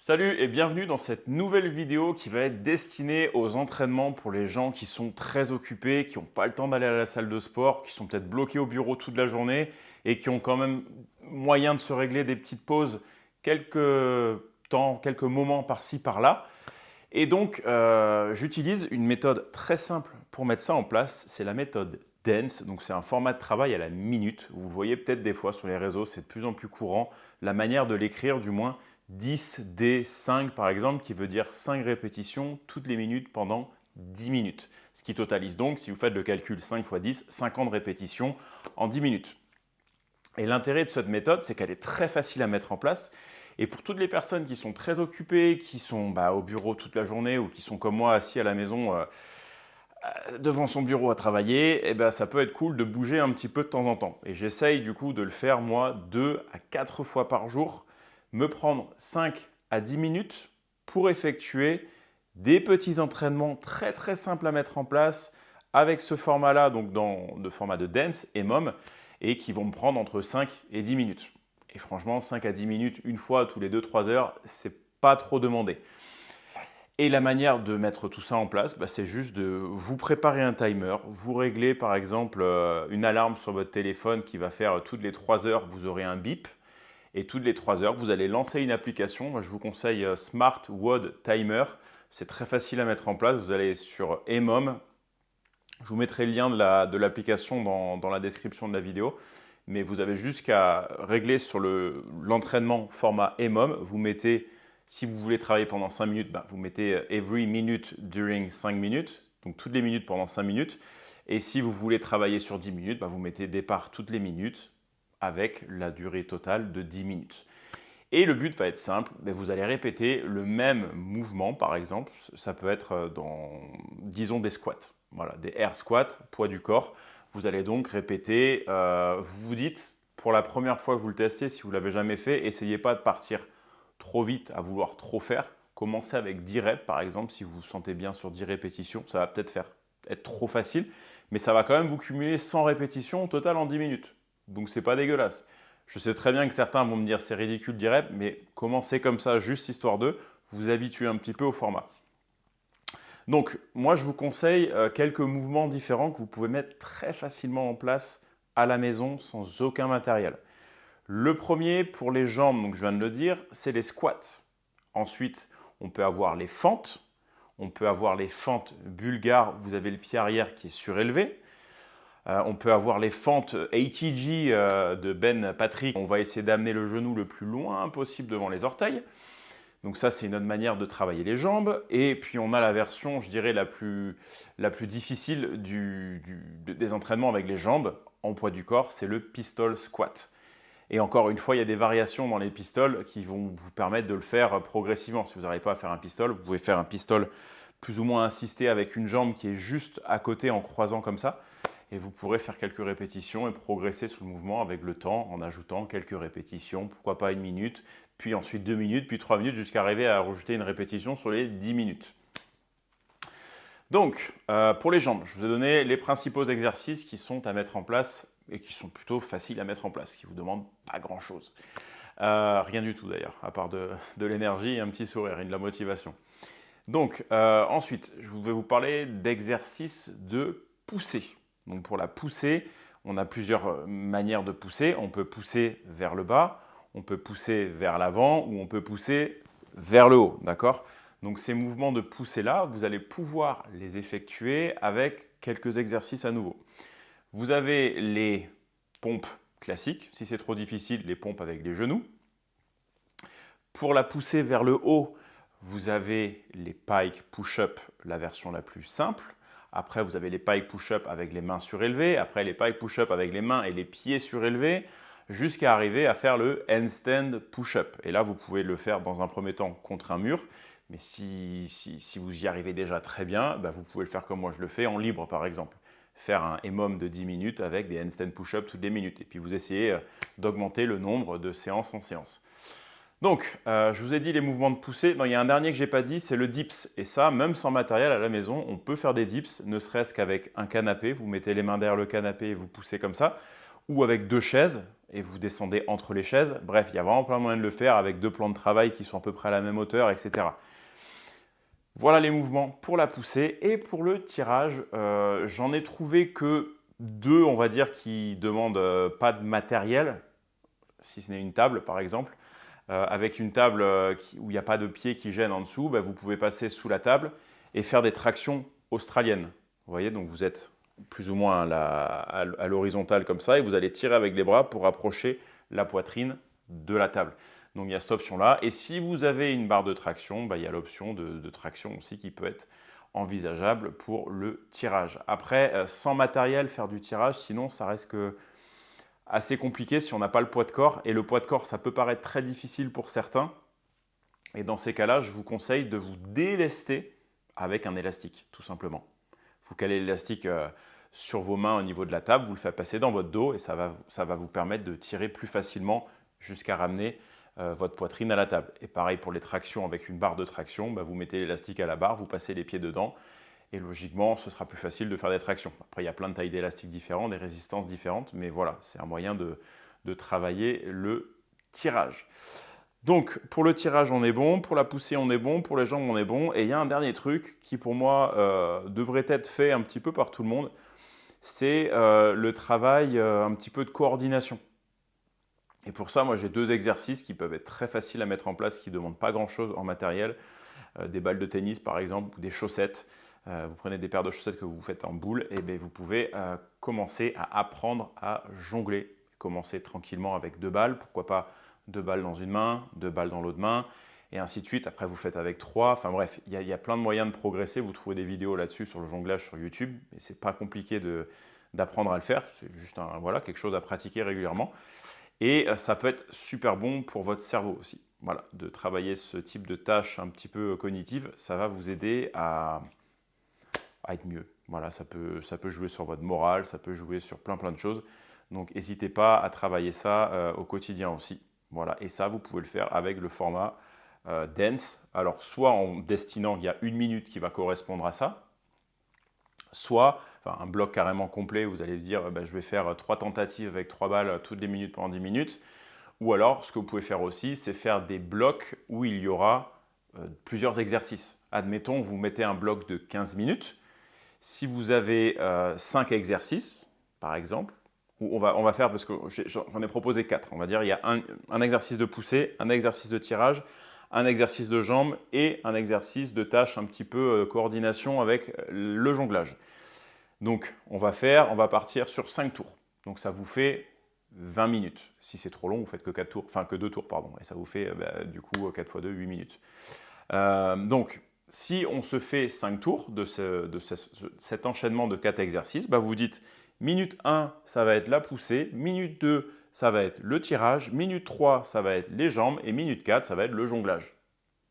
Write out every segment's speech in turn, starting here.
Salut et bienvenue dans cette nouvelle vidéo qui va être destinée aux entraînements pour les gens qui sont très occupés, qui n'ont pas le temps d'aller à la salle de sport, qui sont peut-être bloqués au bureau toute la journée et qui ont quand même moyen de se régler des petites pauses, quelques temps, quelques moments par-ci par-là. Et donc, j'utilise une méthode très simple pour mettre ça en place, c'est la méthode Dance. Donc, c'est un format de travail à la minute. Vous le voyez peut-être des fois sur les réseaux, c'est de plus en plus courant. La manière de l'écrire, du moins 10D5 par exemple, qui veut dire 5 répétitions toutes les minutes pendant 10 minutes. Ce qui totalise donc, si vous faites le calcul 5 x 10, 50 répétitions en 10 minutes. Et l'intérêt de cette méthode, c'est qu'elle est très facile à mettre en place. Et pour toutes les personnes qui sont très occupées, qui sont au bureau toute la journée ou qui sont comme moi assis à la maison devant son bureau à travailler, ça peut être cool de bouger un petit peu de temps en temps. Et j'essaye du coup de le faire moi 2 à 4 fois par jour, me prendre 5 à 10 minutes pour effectuer des petits entraînements très très simples à mettre en place avec ce format-là, donc dans le format de Dance et MOM, et qui vont me prendre entre 5 et 10 minutes. Et franchement, 5 à 10 minutes, une fois tous les 2-3 heures, c'est pas trop demandé. Et la manière de mettre tout ça en place, c'est juste de vous préparer un timer. Vous réglez par exemple une alarme sur votre téléphone qui va faire toutes les 3 heures, vous aurez un bip. Et toutes les 3 heures, vous allez lancer une application. Moi, je vous conseille Smart WOD Timer. C'est très facile à mettre en place. Vous allez sur EMOM. Je vous mettrai le lien de l'application dans la description de la vidéo. Mais vous avez juste qu'à régler sur l'entraînement format EMOM. Vous mettez, si vous voulez travailler pendant 5 minutes, vous mettez every minute during 5 minutes. Donc toutes les minutes pendant 5 minutes. Et si vous voulez travailler sur 10 minutes, vous mettez départ toutes les minutes avec la durée totale de 10 minutes. Et le but va être simple, vous allez répéter le même mouvement par exemple, ça peut être disons des squats, voilà, des air squats, poids du corps. Vous allez donc répéter, vous vous dites, pour la première fois que vous le testez, si vous ne l'avez jamais fait, essayez pas de partir trop vite à vouloir trop faire. Commencez avec 10 reps par exemple, si vous vous sentez bien sur 10 répétitions, ça va peut-être être trop facile, mais ça va quand même vous cumuler 100 répétitions au total en 10 minutes. Donc c'est pas dégueulasse. Je sais très bien que certains vont me dire c'est ridicule 10 reps, mais commencez comme ça juste histoire de vous habituer un petit peu au format. Donc moi je vous conseille quelques mouvements différents que vous pouvez mettre très facilement en place à la maison sans aucun matériel. Le premier pour les jambes, donc je viens de le dire, c'est les squats. Ensuite, on peut avoir les fentes. On peut avoir les fentes bulgares, vous avez le pied arrière qui est surélevé. On peut avoir les fentes ATG de Ben Patrick. On va essayer d'amener le genou le plus loin possible devant les orteils. Donc ça, c'est une autre manière de travailler les jambes. Et puis on a la version, je dirais, la plus difficile des entraînements avec les jambes en poids du corps, c'est le pistol squat. Et encore une fois, il y a des variations dans les pistoles qui vont vous permettre de le faire progressivement. Si vous n'arrivez pas à faire un pistol, vous pouvez faire un pistol plus ou moins assisté avec une jambe qui est juste à côté en croisant comme ça. Et vous pourrez faire quelques répétitions et progresser sur le mouvement avec le temps en ajoutant quelques répétitions, pourquoi pas 1 minute, puis ensuite 2 minutes, puis 3 minutes, jusqu'à arriver à rajouter une répétition sur les 10 minutes. Donc, pour les jambes, je vous ai donné les principaux exercices qui sont à mettre en place et qui sont plutôt faciles à mettre en place, qui ne vous demandent pas grand-chose. Rien du tout d'ailleurs, à part de l'énergie et un petit sourire et de la motivation. Donc, ensuite, je vais vous parler d'exercices de poussée. Donc pour la poussée, on a plusieurs manières de pousser. On peut pousser vers le bas, on peut pousser vers l'avant ou on peut pousser vers le haut, d'accord? Donc ces mouvements de poussée-là, vous allez pouvoir les effectuer avec quelques exercices à nouveau. Vous avez les pompes classiques. Si c'est trop difficile, les pompes avec les genoux. Pour la poussée vers le haut, vous avez les pike push-up, la version la plus simple. Après, vous avez les pike push-up avec les mains surélevées. Après, les pike push-up avec les mains et les pieds surélevés, jusqu'à arriver à faire le handstand push-up. Et là, vous pouvez le faire dans un premier temps contre un mur. Mais si vous y arrivez déjà très bien, vous pouvez le faire comme moi je le fais, en libre par exemple. Faire un EMOM de 10 minutes avec des handstand push-up toutes les minutes. Et puis vous essayez d'augmenter le nombre de séances en séance. Donc, je vous ai dit les mouvements de poussée. Non, il y a un dernier que je n'ai pas dit, c'est le dips. Et ça, même sans matériel à la maison, on peut faire des dips, ne serait-ce qu'avec un canapé. Vous mettez les mains derrière le canapé et vous poussez comme ça. Ou avec 2 chaises et vous descendez entre les chaises. Bref, il y a vraiment plein de moyens de le faire avec 2 plans de travail qui sont à peu près à la même hauteur, etc. Voilà les mouvements pour la poussée. Et pour le tirage, j'en ai trouvé que 2, on va dire, qui demandent pas de matériel, si ce n'est une table par exemple. Avec une table où il n'y a pas de pied qui gêne en dessous, bah, vous pouvez passer sous la table et faire des tractions australiennes. Vous voyez, donc vous êtes plus ou moins à l'horizontale comme ça et vous allez tirer avec les bras pour approcher la poitrine de la table. Donc il y a cette option-là. Et si vous avez une barre de traction, bah, il y a l'option de traction aussi qui peut être envisageable pour le tirage. Après, sans matériel, faire du tirage, sinon ça reste que assez compliqué si on n'a pas le poids de corps. Et le poids de corps, ça peut paraître très difficile pour certains. Et dans ces cas-là, je vous conseille de vous délester avec un élastique, tout simplement. Vous calez l'élastique sur vos mains au niveau de la table, vous le faites passer dans votre dos et ça va vous permettre de tirer plus facilement jusqu'à ramener votre poitrine à la table. Et pareil pour les tractions avec une barre de traction, bah, vous mettez l'élastique à la barre, vous passez les pieds dedans et logiquement, ce sera plus facile de faire des tractions. Après, il y a plein de tailles d'élastiques différentes, des résistances différentes, mais voilà, c'est un moyen de travailler le tirage. Donc, pour le tirage, on est bon, pour la poussée, on est bon, pour les jambes, on est bon. Et il y a un dernier truc qui, pour moi, devrait être fait un petit peu par tout le monde, c'est le travail un petit peu de coordination. Et pour ça, moi, j'ai 2 exercices qui peuvent être très faciles à mettre en place, qui ne demandent pas grand-chose en matériel. Des balles de tennis, par exemple, ou des chaussettes. Vous prenez des paires de chaussettes que vous faites en boule, et bien vous pouvez commencer à apprendre à jongler. Commencer tranquillement avec 2 balles, pourquoi pas 2 balles dans une main, 2 balles dans l'autre main, et ainsi de suite. Après, vous faites avec 3. Enfin bref, il y a plein de moyens de progresser. Vous trouvez des vidéos là-dessus sur le jonglage sur YouTube, et c'est pas compliqué d'apprendre à le faire. C'est juste voilà, quelque chose à pratiquer régulièrement. Et ça peut être super bon pour votre cerveau aussi. Voilà, de travailler ce type de tâches un petit peu cognitives, ça va vous aider à être mieux. Voilà, ça peut jouer sur votre morale, ça peut jouer sur plein de choses. Donc n'hésitez pas à travailler ça au quotidien aussi. Voilà, et ça, vous pouvez le faire avec le format Dance. Alors, soit en destinant, il y a 1 minute qui va correspondre à ça, soit un bloc carrément complet, vous allez dire, je vais faire 3 tentatives avec 3 balles toutes les minutes pendant 10 minutes. Ou alors, ce que vous pouvez faire aussi, c'est faire des blocs où il y aura plusieurs exercices. Admettons, vous mettez un bloc de 15 minutes. Si vous avez 5 exercices, par exemple, ou on va faire, parce que j'en ai proposé 4, on va dire, il y a un exercice de poussée, un exercice de tirage, un exercice de jambes et un exercice de tâche un petit peu coordination avec le jonglage. Donc, on va partir sur 5 tours. Donc, ça vous fait 20 minutes. Si c'est trop long, vous faites que 4 tours, enfin que 2 tours, pardon. Et ça vous fait du coup 4 x 2, 8 minutes. Donc, si on se fait 5 tours de cet enchaînement de 4 exercices, vous dites minute 1, ça va être la poussée, minute 2, ça va être le tirage, minute 3, ça va être les jambes et minute 4, ça va être le jonglage.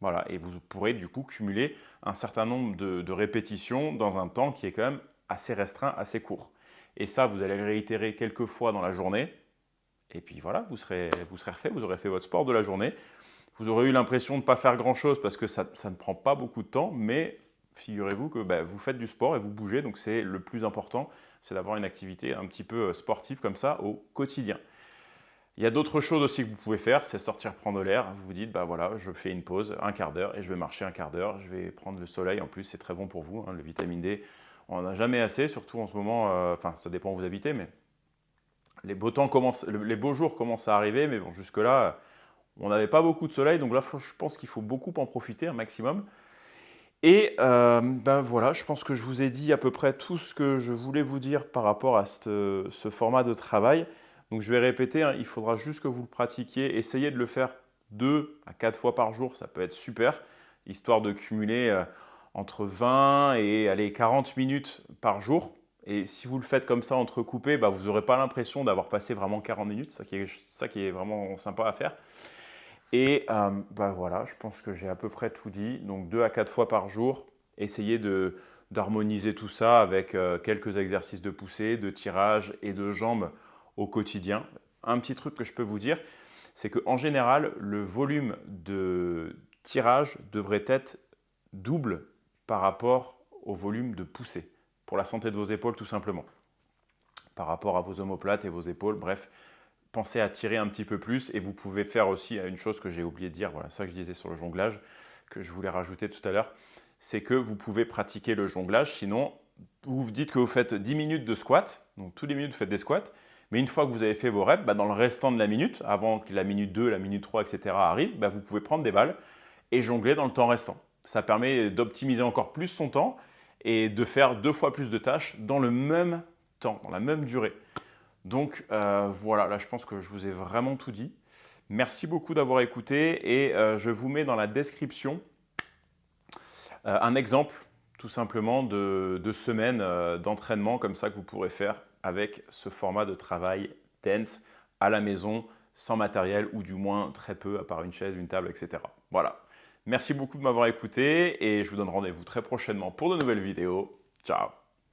Voilà, et vous pourrez du coup cumuler un certain nombre de répétitions dans un temps qui est quand même assez restreint, assez court. Et ça, vous allez le réitérer quelques fois dans la journée. Et puis voilà, vous serez refait, vous aurez fait votre sport de la journée. Vous aurez eu l'impression de ne pas faire grand-chose parce que ça ne prend pas beaucoup de temps, mais figurez-vous que vous faites du sport et vous bougez, donc c'est le plus important, c'est d'avoir une activité un petit peu sportive comme ça au quotidien. Il y a d'autres choses aussi que vous pouvez faire, c'est sortir prendre l'air. Vous vous dites, voilà, je fais une pause, un quart d'heure, et je vais marcher un quart d'heure, je vais prendre le soleil, en plus c'est très bon pour vous, le vitamine D, on n'en a jamais assez, surtout en ce moment, ça dépend où vous habitez, mais les beaux jours commencent à arriver, mais bon, jusque-là, on n'avait pas beaucoup de soleil, donc là, je pense qu'il faut beaucoup en profiter, un maximum. Et voilà, je pense que je vous ai dit à peu près tout ce que je voulais vous dire par rapport à ce format de travail. Donc je vais répéter, il faudra juste que vous le pratiquiez. Essayez de le faire 2 à 4 fois par jour, ça peut être super, histoire de cumuler entre 20 et 40 minutes par jour. Et si vous le faites comme ça entrecoupé, vous n'aurez pas l'impression d'avoir passé vraiment 40 minutes, ça qui est vraiment sympa à faire. Et voilà, je pense que j'ai à peu près tout dit. Donc 2 à 4 fois par jour, essayez d'harmoniser tout ça avec quelques exercices de poussée, de tirage et de jambes au quotidien. Un petit truc que je peux vous dire, c'est qu'en général, le volume de tirage devrait être double par rapport au volume de poussée, pour la santé de vos épaules tout simplement. Par rapport à vos omoplates et vos épaules, bref, pensez à tirer un petit peu plus et vous pouvez faire aussi une chose que j'ai oublié de dire, voilà, ça que je disais sur le jonglage, que je voulais rajouter tout à l'heure, c'est que vous pouvez pratiquer le jonglage, sinon vous vous dites que vous faites 10 minutes de squat, donc toutes les minutes vous faites des squats, mais une fois que vous avez fait vos reps, dans le restant de la minute, avant que la minute 2, la minute 3, etc. arrive, vous pouvez prendre des balles et jongler dans le temps restant. Ça permet d'optimiser encore plus son temps et de faire 2 fois plus de tâches dans le même temps, dans la même durée. Donc voilà, là je pense que je vous ai vraiment tout dit. Merci beaucoup d'avoir écouté et je vous mets dans la description un exemple tout simplement de semaine d'entraînement comme ça que vous pourrez faire avec ce format de travail dense à la maison, sans matériel ou du moins très peu à part une chaise, une table, etc. Voilà. Merci beaucoup de m'avoir écouté et je vous donne rendez-vous très prochainement pour de nouvelles vidéos. Ciao!